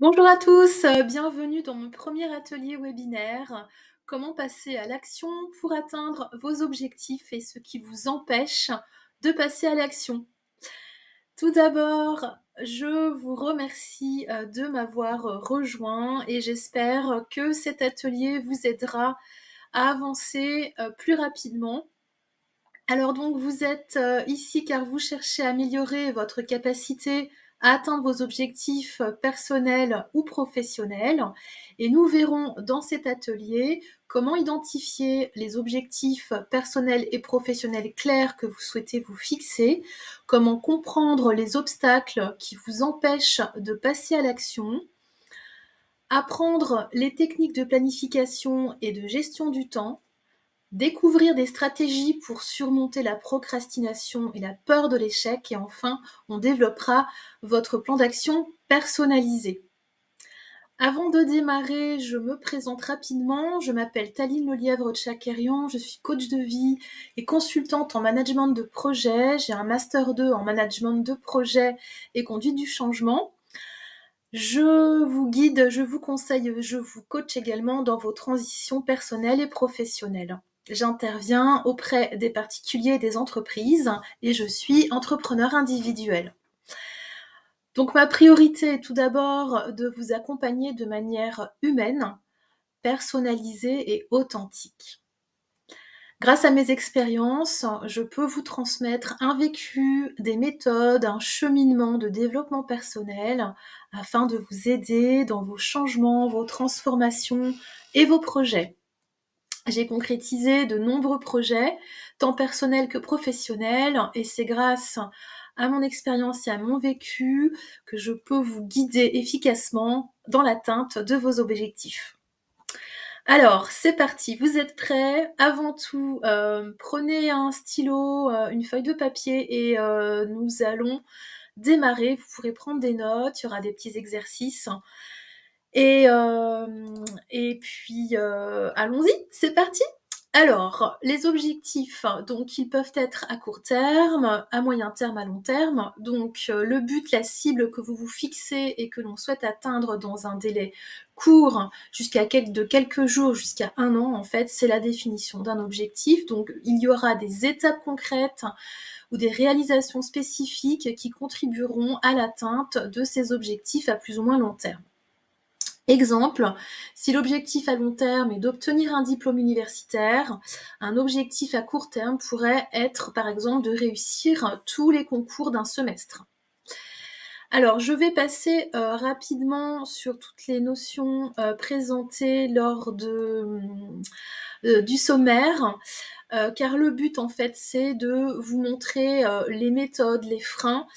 Bonjour à tous, bienvenue dans mon premier atelier webinaire. Comment passer à l'action pour atteindre vos objectifs et ce qui vous empêche de passer à l'action. Tout d'abord, je vous remercie de m'avoir rejoint et j'espère que cet atelier vous aidera à avancer plus rapidement. Alors donc vous êtes ici car vous cherchez à améliorer votre capacité à atteindre vos objectifs personnels ou professionnels et nous verrons dans cet atelier comment identifier les objectifs personnels et professionnels clairs que vous souhaitez vous fixer, comment comprendre les obstacles qui vous empêchent de passer à l'action, apprendre les techniques de planification et de gestion du temps, découvrir des stratégies pour surmonter la procrastination et la peur de l'échec et enfin, on développera votre plan d'action personnalisé. Avant de démarrer, je me présente rapidement. Je m'appelle Taline Lelièvre-Tchakerian, je suis coach de vie et consultante en management de projet. J'ai un master 2 en management de projet et conduite du changement. Je vous guide, je vous conseille, je vous coach également dans vos transitions personnelles et professionnelles. J'interviens auprès des particuliers et des entreprises et je suis entrepreneur individuel. Donc ma priorité est tout d'abord de vous accompagner de manière humaine, personnalisée et authentique. Grâce à mes expériences, je peux vous transmettre un vécu, des méthodes, un cheminement de développement personnel afin de vous aider dans vos changements, vos transformations et vos projets. J'ai concrétisé de nombreux projets, tant personnels que professionnels, et c'est grâce à mon expérience et à mon vécu que je peux vous guider efficacement dans l'atteinte de vos objectifs. Alors, c'est parti, vous êtes prêts? Avant tout, prenez un stylo, une feuille de papier et nous allons démarrer. Vous pourrez prendre des notes, il y aura des petits exercices et puis, allons-y, c'est parti! Alors, les objectifs, donc ils peuvent être à court terme, à moyen terme, à long terme. Donc, le but, la cible que vous vous fixez et que l'on souhaite atteindre dans un délai court, de quelques jours jusqu'à 1 an, en fait, c'est la définition d'un objectif. Donc, il y aura des étapes concrètes ou des réalisations spécifiques qui contribueront à l'atteinte de ces objectifs à plus ou moins long terme. Exemple, si l'objectif à long terme est d'obtenir un diplôme universitaire, un objectif à court terme pourrait être, par exemple, de réussir tous les concours d'un semestre. Alors, je vais passer rapidement sur toutes les notions présentées lors du sommaire, car le but, en fait, c'est de vous montrer les méthodes, les freins,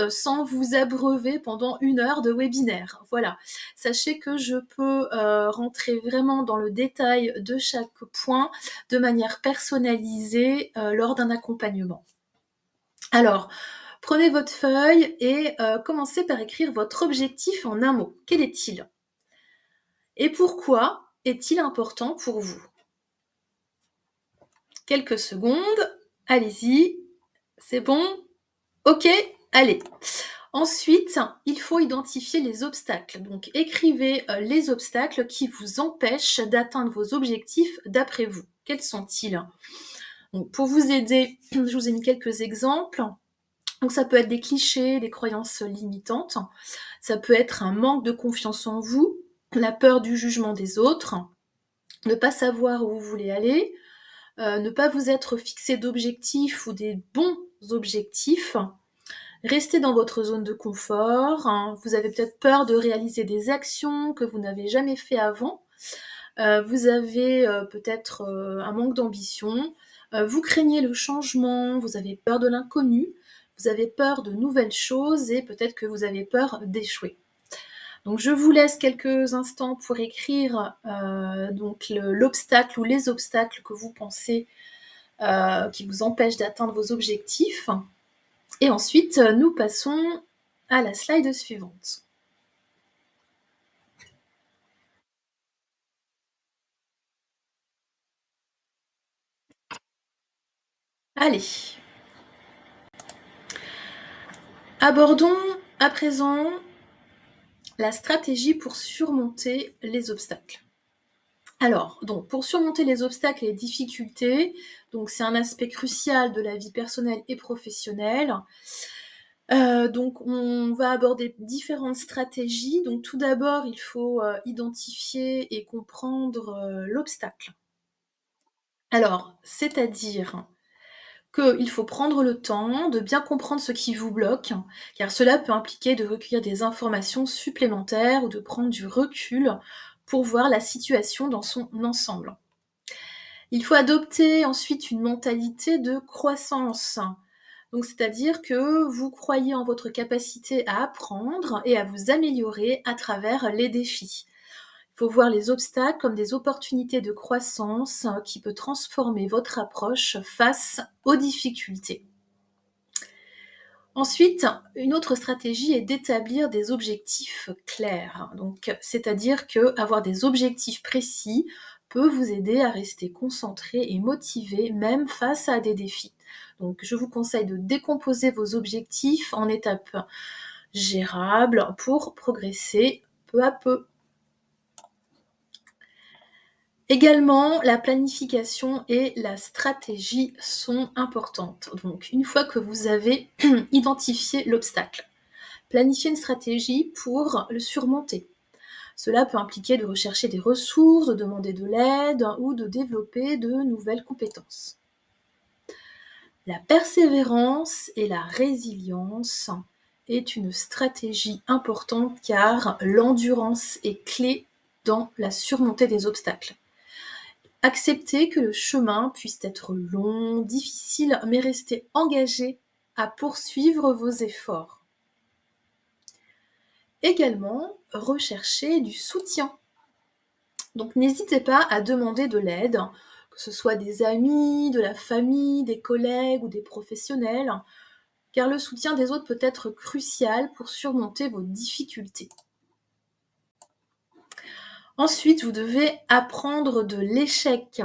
sans vous abreuver pendant 1 heure de webinaire. Voilà. Sachez que je peux rentrer vraiment dans le détail de chaque point de manière personnalisée lors d'un accompagnement. Alors, prenez votre feuille et commencez par écrire votre objectif en un mot. Quel est-il? Et pourquoi est-il important pour vous? Quelques secondes, allez-y, c'est bon? OK, allez. Ensuite, il faut identifier les obstacles. Donc écrivez les obstacles qui vous empêchent d'atteindre vos objectifs d'après vous. Quels sont-ils? Donc, pour vous aider, je vous ai mis quelques exemples. Donc ça peut être des clichés, des croyances limitantes. Ça peut être un manque de confiance en vous, la peur du jugement des autres, ne pas savoir où vous voulez aller, ne pas vous être fixé d'objectifs ou des bons objectifs, rester dans votre zone de confort, hein. Vous avez peut-être peur de réaliser des actions que vous n'avez jamais fait avant. Vous avez peut-être un manque d'ambition. Vous craignez le changement, vous avez peur de l'inconnu, vous avez peur de nouvelles choses et peut-être que vous avez peur d'échouer. Donc je vous laisse quelques instants pour écrire donc l'obstacle ou les obstacles que vous pensez qui vous empêchent d'atteindre vos objectifs. Et ensuite, nous passons à la slide suivante. Allez. Abordons À présent, la stratégie pour surmonter les obstacles. Alors, donc, pour surmonter les obstacles et les difficultés, donc c'est un aspect crucial de la vie personnelle et professionnelle. Donc on va aborder différentes stratégies. Donc tout d'abord, il faut, identifier et comprendre, l'obstacle. Alors, c'est-à-dire qu'il faut prendre le temps de bien comprendre ce qui vous bloque, car cela peut impliquer de recueillir des informations supplémentaires ou de prendre du recul pour voir la situation dans son ensemble. Il faut adopter ensuite une mentalité de croissance. Donc c'est-à-dire que vous croyez en votre capacité à apprendre et à vous améliorer à travers les défis. Il faut voir les obstacles comme des opportunités de croissance qui peut transformer votre approche face aux difficultés. Ensuite, une autre stratégie est d'établir des objectifs clairs. Donc, c'est-à-dire que avoir des objectifs précis peut vous aider à rester concentré et motivé même face à des défis. Donc, je vous conseille de décomposer vos objectifs en étapes gérables pour progresser peu à peu. Également, la planification et la stratégie sont importantes. Donc, une fois que vous avez identifié l'obstacle, planifier une stratégie pour le surmonter. Cela peut impliquer de rechercher des ressources, de demander de l'aide ou de développer de nouvelles compétences. La persévérance et la résilience est une stratégie importante car l'endurance est clé dans la surmontée des obstacles. Accepter que le chemin puisse être long, difficile, mais rester engagé à poursuivre vos efforts. Également, rechercher du soutien. Donc n'hésitez pas à demander de l'aide, que ce soit des amis, de la famille, des collègues ou des professionnels, car le soutien des autres peut être crucial pour surmonter vos difficultés. Ensuite, vous devez apprendre de l'échec.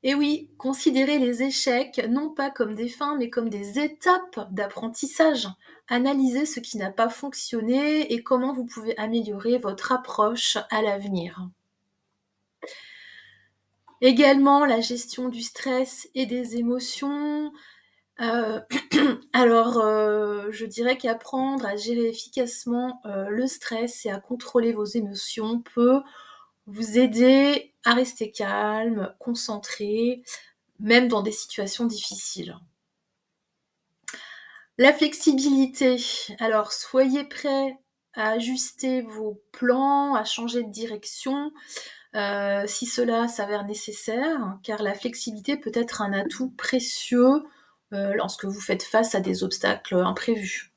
Et oui, considérez les échecs non pas comme des fins, mais comme des étapes d'apprentissage. Analysez ce qui n'a pas fonctionné et comment vous pouvez améliorer votre approche à l'avenir. Également, la gestion du stress et des émotions. Alors, je dirais qu'apprendre à gérer efficacement, le stress et à contrôler vos émotions peut vous aider à rester calme, concentré, même dans des situations difficiles. La flexibilité, alors soyez prêts à ajuster vos plans, à changer de direction, si cela s'avère nécessaire, car la flexibilité peut être un atout précieux, lorsque vous faites face à des obstacles imprévus.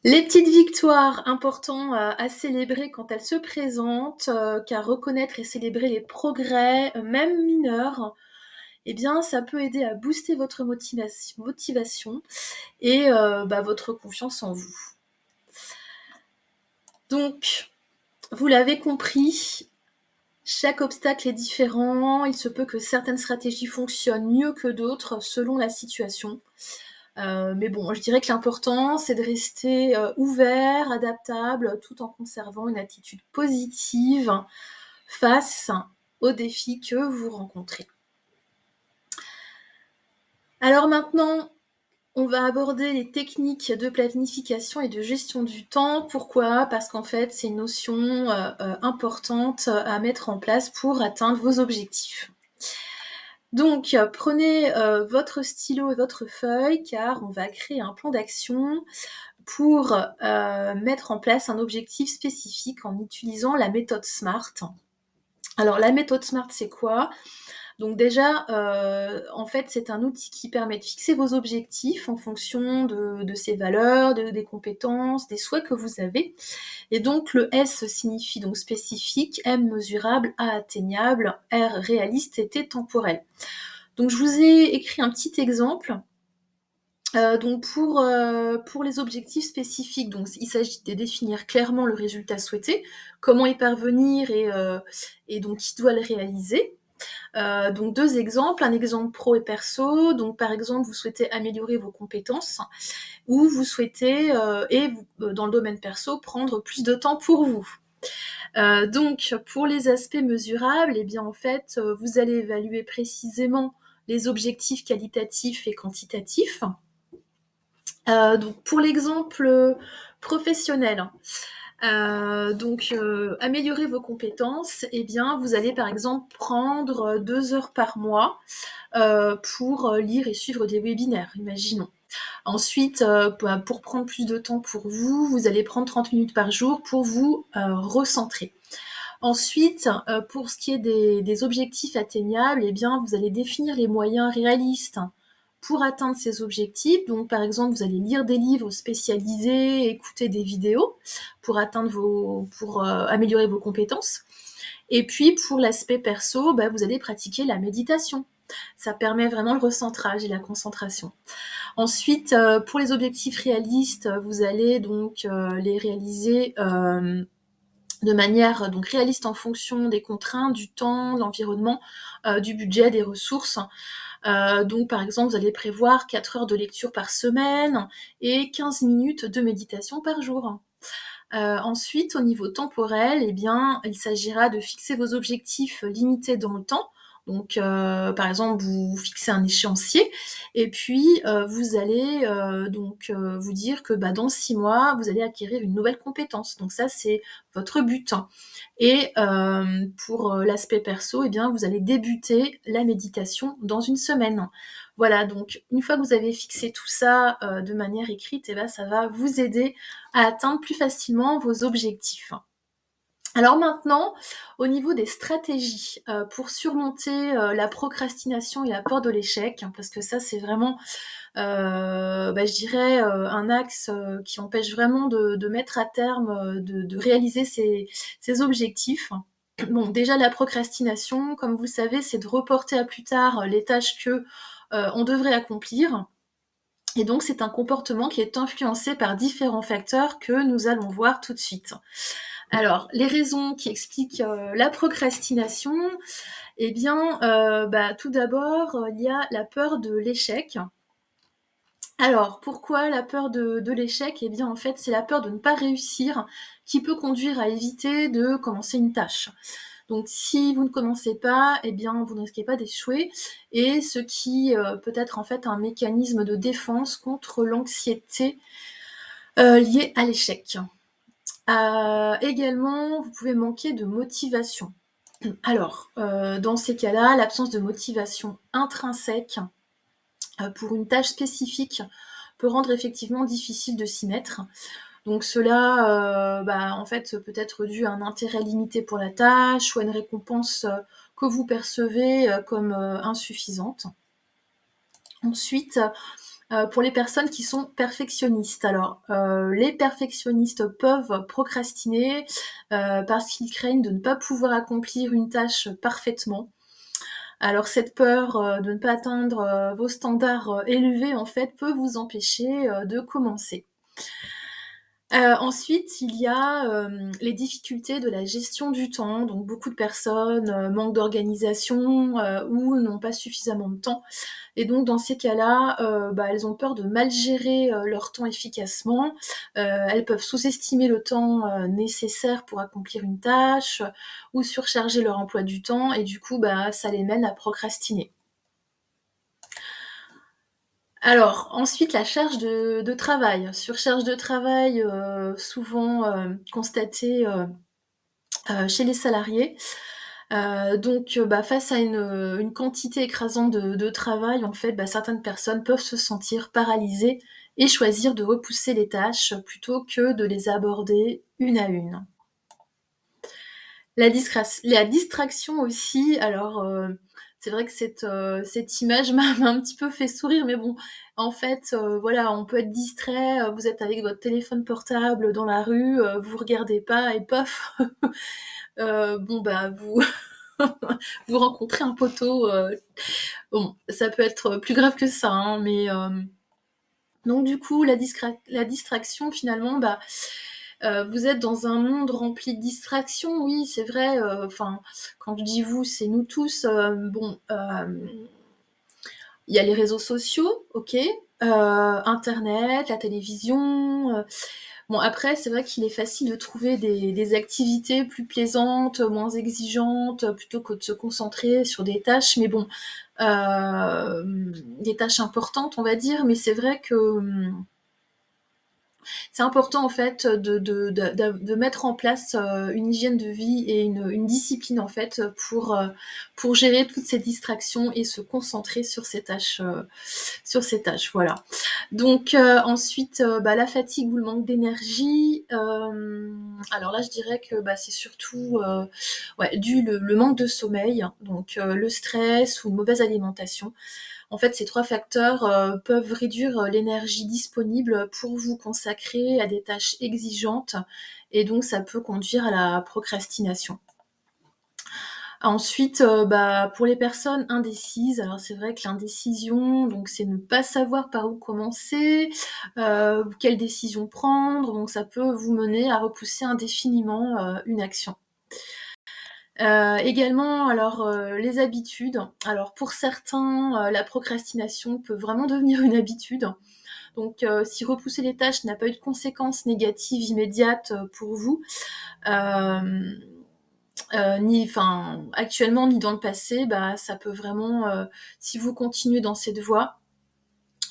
Les petites victoires, important, à célébrer quand elles se présentent, car reconnaître et célébrer les progrès, même mineurs, eh bien ça peut aider à booster votre motivation et votre confiance en vous. Donc, vous l'avez compris, chaque obstacle est différent, il se peut que certaines stratégies fonctionnent mieux que d'autres selon la situation. Mais bon, je dirais que l'important, c'est de rester, ouvert, adaptable, tout en conservant une attitude positive face aux défis que vous rencontrez. Alors maintenant, on va aborder les techniques de planification et de gestion du temps. Pourquoi? Parce qu'en fait, c'est une notion, importante à mettre en place pour atteindre vos objectifs. Donc, prenez, votre stylo et votre feuille car on va créer un plan d'action pour, mettre en place un objectif spécifique en utilisant la méthode SMART. Alors la méthode SMART, c'est quoi? Donc déjà, en fait, c'est un outil qui permet de fixer vos objectifs en fonction de ses valeurs, des compétences, des souhaits que vous avez. Et donc le S signifie donc spécifique, M mesurable, A atteignable, R réaliste et T temporel. Donc je vous ai écrit un petit exemple. Donc pour les objectifs spécifiques, donc il s'agit de définir clairement le résultat souhaité, comment y parvenir et donc qui doit le réaliser. Donc 2 exemples, un exemple pro et perso. Donc par exemple, vous souhaitez améliorer vos compétences ou vous souhaitez, dans le domaine perso, prendre plus de temps pour vous. Donc pour les aspects mesurables, eh bien en fait, vous allez évaluer précisément les objectifs qualitatifs et quantitatifs. Donc pour l'exemple professionnel, améliorer vos compétences, eh bien vous allez par exemple prendre 2 heures par mois pour lire et suivre des webinaires, imaginons. Ensuite, pour prendre plus de temps pour vous, vous allez prendre 30 minutes par jour pour vous recentrer. Ensuite, pour ce qui est des objectifs atteignables, eh bien, vous allez définir les moyens réalistes pour atteindre ces objectifs. Donc, par exemple, vous allez lire des livres spécialisés, écouter des vidéos pour améliorer vos compétences. Et puis, pour l'aspect perso, vous allez pratiquer la méditation. Ça permet vraiment le recentrage et la concentration. Ensuite, pour les objectifs réalistes, vous allez donc les réaliser de manière donc réaliste en fonction des contraintes, du temps, de l'environnement, du budget, des ressources. Donc par exemple, vous allez prévoir 4 heures de lecture par semaine et 15 minutes de méditation par jour. Ensuite, au niveau temporel, eh bien, il s'agira de fixer vos objectifs limités dans le temps. Donc, par exemple, vous fixez un échéancier et puis vous allez vous dire que dans 6 mois, vous allez acquérir une nouvelle compétence. Donc ça, c'est votre but. Et pour l'aspect perso, eh bien, vous allez débuter la méditation dans une semaine. Voilà, donc une fois que vous avez fixé tout ça de manière écrite, eh ben, ça va vous aider à atteindre plus facilement vos objectifs. Alors maintenant, au niveau des stratégies pour surmonter la procrastination et la peur de l'échec, parce que ça c'est vraiment, je dirais, un axe qui empêche vraiment de mettre à terme, de réaliser ses objectifs. Bon, déjà la procrastination, comme vous le savez, c'est de reporter à plus tard les tâches que on devrait accomplir. Et donc c'est un comportement qui est influencé par différents facteurs que nous allons voir tout de suite. Alors, les raisons qui expliquent la procrastination, eh bien, tout d'abord, il y a la peur de l'échec. Alors, pourquoi la peur de l'échec? Eh bien, en fait, c'est la peur de ne pas réussir qui peut conduire à éviter de commencer une tâche. Donc si vous ne commencez pas, eh bien, vous ne risquez pas d'échouer et ce qui peut être en fait un mécanisme de défense contre l'anxiété liée à l'échec. Également, vous pouvez manquer de motivation. Alors, dans ces cas-là, l'absence de motivation intrinsèque pour une tâche spécifique peut rendre effectivement difficile de s'y mettre. Donc cela, en fait, peut être dû à un intérêt limité pour la tâche ou à une récompense que vous percevez comme insuffisante. Ensuite, pour les personnes qui sont perfectionnistes. Alors, les perfectionnistes peuvent procrastiner parce qu'ils craignent de ne pas pouvoir accomplir une tâche parfaitement. Alors cette peur de ne pas atteindre vos standards élevés, en fait, peut vous empêcher de commencer. Ensuite, il y a les difficultés de la gestion du temps. Donc beaucoup de personnes manquent d'organisation ou n'ont pas suffisamment de temps. Et donc dans ces cas-là, elles ont peur de mal gérer leur temps efficacement. Elles peuvent sous-estimer le temps nécessaire pour accomplir une tâche ou surcharger leur emploi du temps et du coup, ça les mène à procrastiner. Alors, ensuite, la charge de travail. Surcharge de travail souvent constatée chez les salariés. Face à une quantité écrasante de travail, en fait, certaines personnes peuvent se sentir paralysées et choisir de repousser les tâches plutôt que de les aborder une à une. La distraction aussi, alors c'est vrai que cette image m'a un petit peu fait sourire, mais bon, en fait, voilà, on peut être distrait, vous êtes avec votre téléphone portable dans la rue, vous regardez pas et pof, vous vous rencontrez un poteau, bon, ça peut être plus grave que ça, hein, mais donc du coup, la distraction finalement, Vous êtes dans un monde rempli de distractions, oui, c'est vrai, enfin, quand je dis vous, c'est nous tous, bon, il y a les réseaux sociaux, OK, internet, la télévision, bon après c'est vrai qu'il est facile de trouver des activités plus plaisantes, moins exigeantes, plutôt que de se concentrer sur des tâches, mais bon, des tâches importantes on va dire, mais c'est vrai que, c'est important en fait de mettre en place une hygiène de vie et une discipline en fait pour gérer toutes ces distractions et se concentrer sur ces tâches. Voilà. Donc ensuite, la fatigue ou le manque d'énergie. Alors là, je dirais que c'est surtout ouais, dû le manque de sommeil, donc le stress ou une mauvaise alimentation. En fait, ces trois facteurs peuvent réduire l'énergie disponible pour vous consacrer à des tâches exigeantes et donc ça peut conduire à la procrastination. Ensuite, pour les personnes indécises, alors c'est vrai que l'indécision, donc c'est ne pas savoir par où commencer, quelle décision prendre, donc ça peut vous mener à repousser indéfiniment une action. Également, alors, les habitudes. Alors pour certains, la procrastination peut vraiment devenir une habitude. Donc si repousser les tâches n'a pas eu de conséquences négatives immédiates, pour vous, hem, ni enfin, actuellement ni dans le passé, ça peut vraiment, si vous continuez dans cette voie,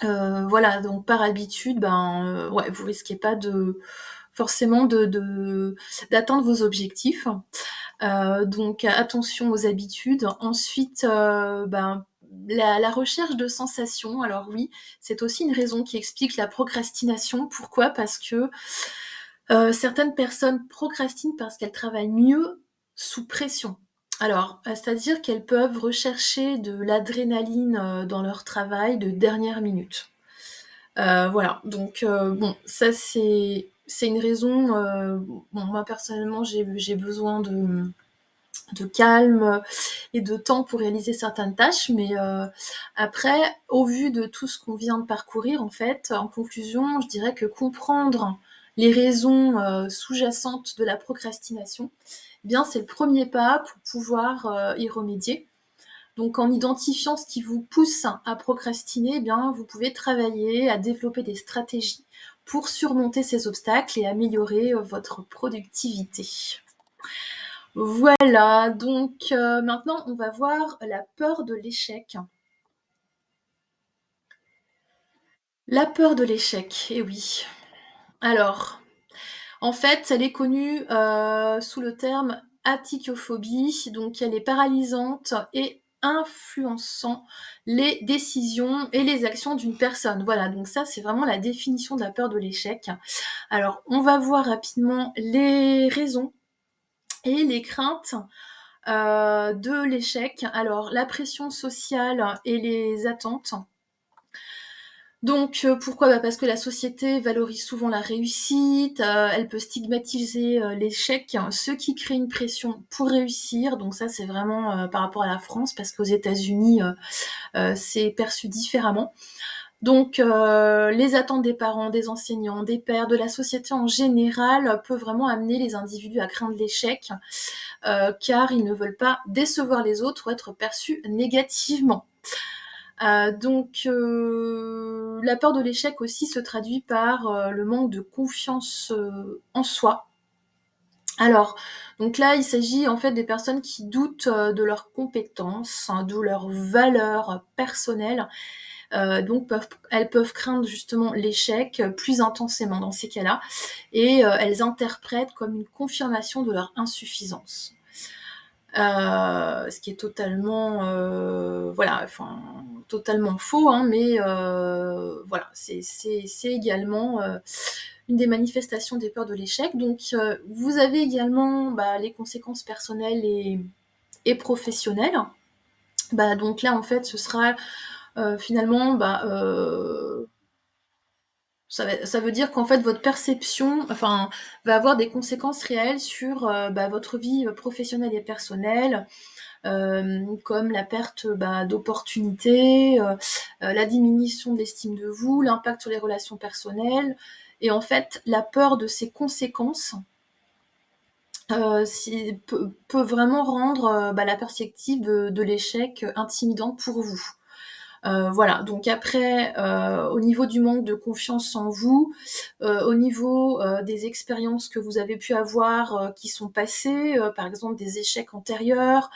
voilà, donc par habitude, ouais, vous risquez pas de forcément d'atteindre vos objectifs. Donc attention aux habitudes. Ensuite, la recherche de sensations. Alors oui, c'est aussi une raison qui explique la procrastination. Pourquoi? Parce que, certaines personnes procrastinent parce qu'elles travaillent mieux sous pression. Alors, c'est-à-dire qu'elles peuvent rechercher de l'adrénaline, dans leur travail de dernière minute. Voilà, donc bon, ça c'est une raison, bon moi personnellement j'ai besoin de calme et de temps pour réaliser certaines tâches. Mais après, au vu de tout ce qu'on vient de parcourir, en fait, en conclusion, je dirais que comprendre les raisons sous-jacentes de la procrastination, eh bien, c'est le premier pas pour pouvoir y remédier. Donc, en identifiant ce qui vous pousse à procrastiner, eh bien, vous pouvez travailler à développer des stratégies pour surmonter ces obstacles et améliorer votre productivité. Voilà, donc maintenant on va voir la peur de l'échec. La peur de l'échec, eh oui. Alors, en fait, elle est connue, sous le terme atychiophobie, donc elle est paralysante et influençant les décisions et les actions d'une personne. Voilà, donc ça, c'est vraiment la définition de la peur de l'échec. Alors, on va voir rapidement les raisons et les craintes de l'échec. Alors, la pression sociale et les attentes. Donc, pourquoi? Parce que la société valorise souvent la réussite, elle peut stigmatiser, l'échec, ce qui crée une pression pour réussir. Donc ça, c'est vraiment, par rapport à la France, parce qu'aux États-Unis, c'est perçu différemment. Donc, les attentes des parents, des enseignants, des pairs, de la société en général, peut vraiment amener les individus à craindre l'échec, car ils ne veulent pas décevoir les autres ou être perçus négativement. Donc la peur de l'échec aussi se traduit par, le manque de confiance, en soi. Alors, donc là, il s'agit en fait des personnes qui doutent, de leurs compétences, hein, de leurs valeurs personnelles, donc elles peuvent craindre justement l'échec, plus intensément dans ces cas-là et elles interprètent comme une confirmation de leur insuffisance. Ce qui est totalement, voilà, enfin, totalement faux, hein, mais voilà, c'est également, une des manifestations des peurs de l'échec. Donc vous avez également, les conséquences personnelles et professionnelles. Donc là, en fait, ce sera, finalement, ça veut dire qu'en fait, votre perception, enfin, va avoir des conséquences réelles sur, votre vie, professionnelle et personnelle, comme la perte, d'opportunités, la diminution de l'estime de vous, l'impact sur les relations personnelles et en fait, la peur de ses conséquences, peut vraiment rendre, la perspective de l'échec intimidante pour vous. Voilà, donc après, au niveau du manque de confiance en vous, au niveau, des expériences que vous avez pu avoir, qui sont passées, par exemple des échecs antérieurs,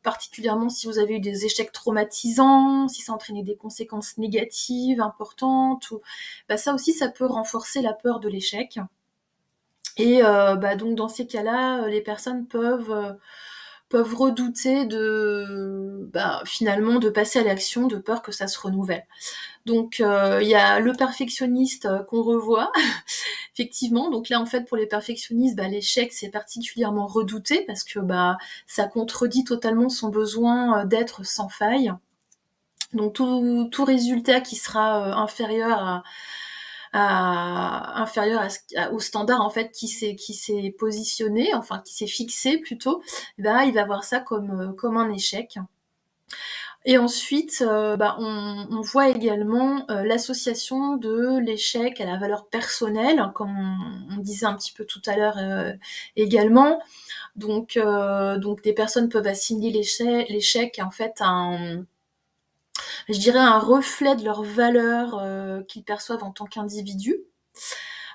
particulièrement si vous avez eu des échecs traumatisants, si ça a entraîné des conséquences négatives importantes ou ça aussi, ça peut renforcer la peur de l'échec et donc dans ces cas-là, les personnes peuvent redouter finalement de passer à l'action de peur que ça se renouvelle. Donc il y a le perfectionniste, qu'on revoit effectivement. Donc là, en fait, pour les perfectionnistes, l'échec, c'est particulièrement redouté parce que, ça contredit totalement son besoin, d'être sans faille. Donc tout résultat qui sera, inférieur au standard en fait qui s'est positionné, enfin qui s'est fixé plutôt, il va voir ça comme un échec. Et ensuite, on voit également l'association de l'échec à la valeur personnelle, comme on disait un petit peu tout à l'heure également. Donc des personnes peuvent assimiler l'échec en fait je dirais un reflet de leur valeur qu'ils perçoivent en tant qu'individu.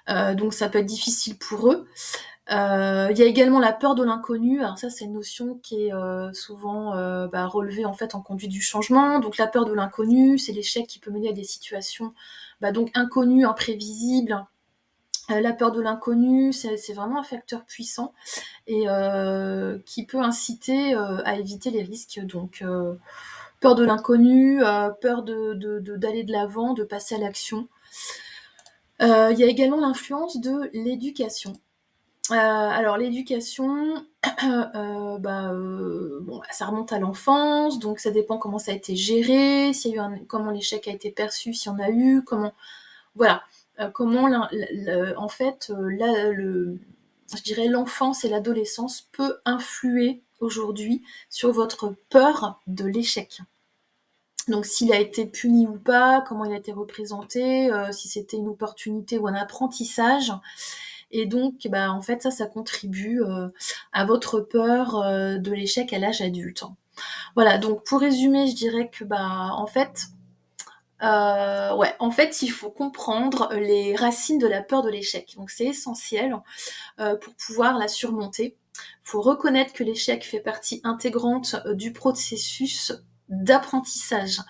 Donc ça peut être difficile pour eux. Il y a également la peur de l'inconnu. Alors ça, c'est une notion qui est souvent relevée en fait en conduite du changement. Donc la peur de l'inconnu, c'est l'échec qui peut mener à des situations donc inconnues, imprévisibles. La peur de l'inconnu, c'est vraiment un facteur puissant et qui peut inciter à éviter les risques. Donc peur de l'inconnu, peur d'aller de l'avant, de passer à l'action. Il y a également l'influence de l'éducation. Alors l'éducation, ça remonte à l'enfance, donc ça dépend comment ça a été géré, s'il y a eu comment l'échec a été perçu, s'il y en a eu, voilà, comment en fait, je dirais l'enfance et l'adolescence peut influer aujourd'hui sur votre peur de l'échec. Donc s'il a été puni ou pas, comment il a été représenté, si c'était une opportunité ou un apprentissage. Et donc, en fait, ça contribue à votre peur de l'échec à l'âge adulte. Voilà, donc pour résumer, je dirais que, en fait, il faut comprendre les racines de la peur de l'échec. Donc c'est essentiel pour pouvoir la surmonter. Il faut reconnaître que l'échec fait partie intégrante du processus d'apprentissage,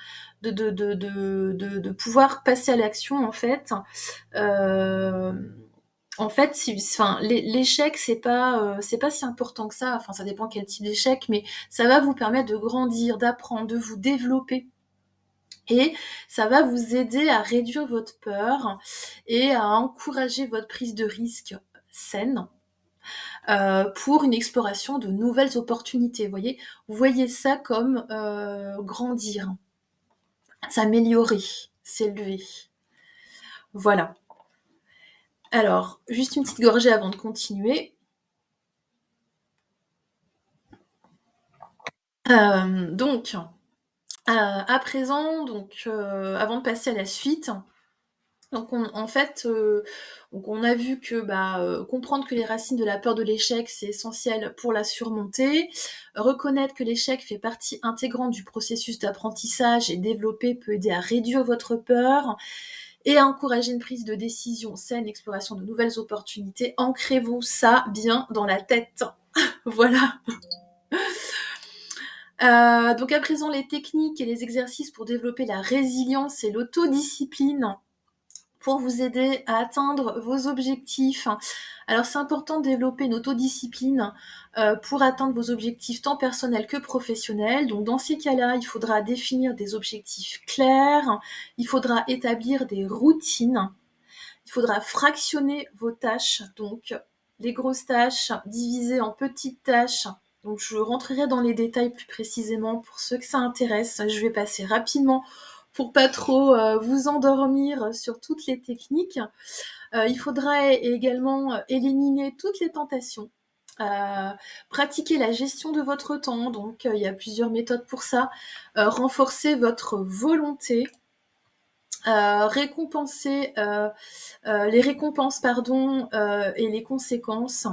de pouvoir passer à l'action, en fait. Euh, En fait, l'échec, c'est pas si important que ça. Enfin, ça dépend quel type d'échec, mais ça va vous permettre de grandir, d'apprendre, de vous développer. Et ça va vous aider à réduire votre peur et à encourager votre prise de risque saine pour une exploration de nouvelles opportunités. Vous voyez ça comme grandir, s'améliorer, s'élever. Voilà. Alors, juste une petite gorgée avant de continuer. Donc, à présent, avant de passer à la suite, donc en fait, donc on a vu que comprendre que les racines de la peur de l'échec, c'est essentiel pour la surmonter. Reconnaître que l'échec fait partie intégrante du processus d'apprentissage et développer peut aider à réduire votre peur et à encourager une prise de décision saine, exploration de nouvelles opportunités. Ancrez-vous ça bien dans la tête. Voilà. Donc à présent, les techniques et les exercices pour développer la résilience et l'autodiscipline pour vous aider à atteindre vos objectifs. Alors c'est important de développer une autodiscipline pour atteindre vos objectifs tant personnels que professionnels. Donc dans ces cas-là, il faudra définir des objectifs clairs, il faudra établir des routines, il faudra fractionner vos tâches, donc les grosses tâches divisées en petites tâches. Donc je rentrerai dans les détails plus précisément pour ceux que ça intéresse. Je vais passer rapidement pour pas trop vous endormir sur toutes les techniques. Il faudra également éliminer toutes les tentations. Pratiquer la gestion de votre temps, donc il y a plusieurs méthodes pour ça. Renforcer votre volonté, Récompenser les récompenses pardon, et les conséquences.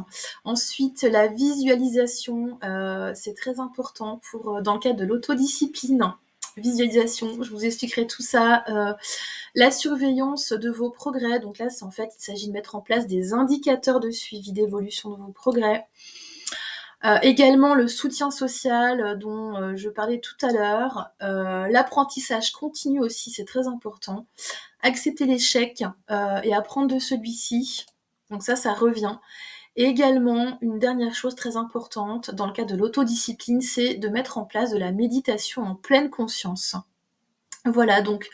Ensuite, la visualisation, c'est très important pour, dans le cadre de l'autodiscipline. Visualisation, je vous expliquerai tout ça. La surveillance de vos progrès, donc là, c'est en fait, il s'agit de mettre en place des indicateurs de suivi d'évolution de vos progrès. Également le soutien social dont je parlais tout à l'heure. L'apprentissage continu aussi, c'est très important. Accepter l'échec et apprendre de celui-ci. Donc ça revient. Et également, une dernière chose très importante dans le cadre de l'autodiscipline, c'est de mettre en place de la méditation en pleine conscience. Voilà, donc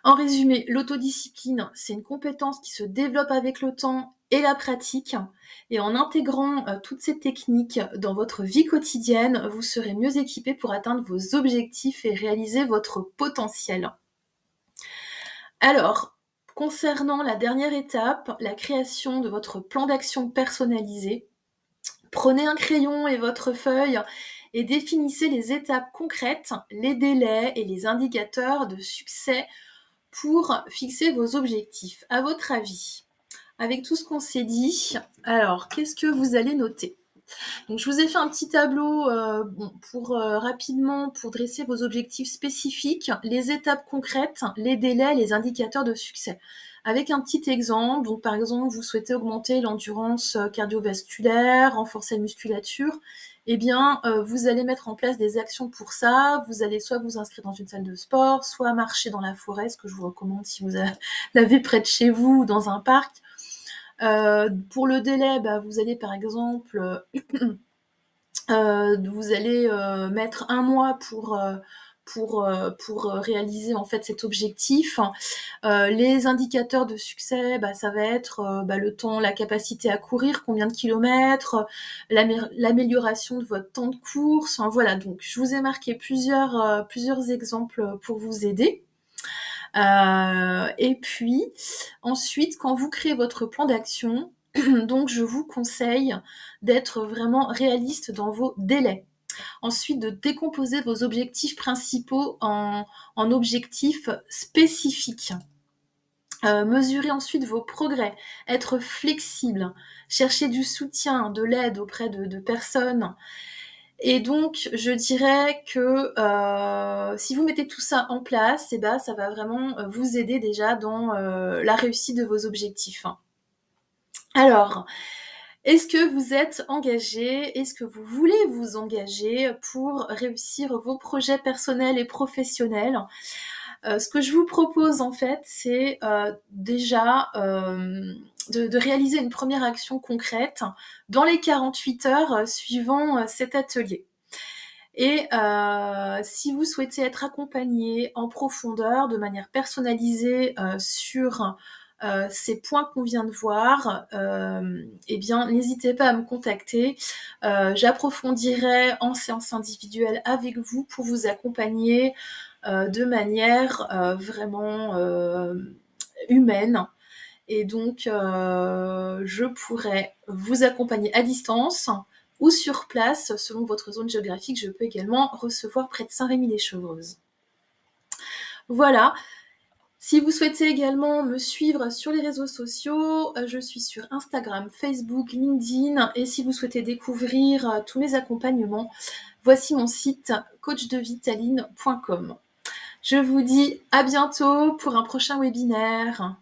en résumé, l'autodiscipline, c'est une compétence qui se développe avec le temps et la pratique. Et en intégrant toutes ces techniques dans votre vie quotidienne, vous serez mieux équipé pour atteindre vos objectifs et réaliser votre potentiel. Alors, concernant la dernière étape, la création de votre plan d'action personnalisé, prenez un crayon et votre feuille et définissez les étapes concrètes, les délais et les indicateurs de succès pour fixer vos objectifs. À votre avis, avec tout ce qu'on s'est dit, alors qu'est-ce que vous allez noter ? Donc, je vous ai fait un petit tableau pour rapidement pour dresser vos objectifs spécifiques, les étapes concrètes, les délais, les indicateurs de succès. Avec un petit exemple, donc par exemple, vous souhaitez augmenter l'endurance cardiovasculaire, renforcer la musculature, eh bien, vous allez mettre en place des actions pour ça. Vous allez soit vous inscrire dans une salle de sport, soit marcher dans la forêt, ce que je vous recommande si vous l'avez près de chez vous ou dans un parc. Pour le délai, vous allez par exemple vous allez mettre 1 mois pour réaliser en fait cet objectif. Les indicateurs de succès, ça va être le temps, la capacité à courir, combien de kilomètres, l'amélioration de votre temps de course. Enfin, voilà, donc je vous ai marqué plusieurs exemples pour vous aider. Et puis ensuite, quand vous créez votre plan d'action, donc je vous conseille d'être vraiment réaliste dans vos délais. Ensuite, de décomposer vos objectifs principaux en objectifs spécifiques. Mesurer ensuite vos progrès, être flexible, chercher du soutien, de l'aide auprès de personnes. Et donc, je dirais que si vous mettez tout ça en place, ça va vraiment vous aider déjà dans la réussite de vos objectifs. Alors, est-ce que vous êtes engagé? Est-ce que vous voulez vous engager pour réussir vos projets personnels et professionnels? Ce que je vous propose en fait, c'est déjà de réaliser une première action concrète dans les 48 heures suivant cet atelier. Et si vous souhaitez être accompagné en profondeur, de manière personnalisée sur ces points qu'on vient de voir, eh bien, n'hésitez pas à me contacter. J'approfondirai en séance individuelle avec vous pour vous accompagner de manière vraiment humaine. Et donc, je pourrais vous accompagner à distance ou sur place, selon votre zone géographique. Je peux également recevoir près de Saint-Rémy-lès-Chevreuses. Voilà. Si vous souhaitez également me suivre sur les réseaux sociaux, je suis sur Instagram, Facebook, LinkedIn. Et si vous souhaitez découvrir tous mes accompagnements, voici mon site coachdevitaline.com. Je vous dis à bientôt pour un prochain webinaire.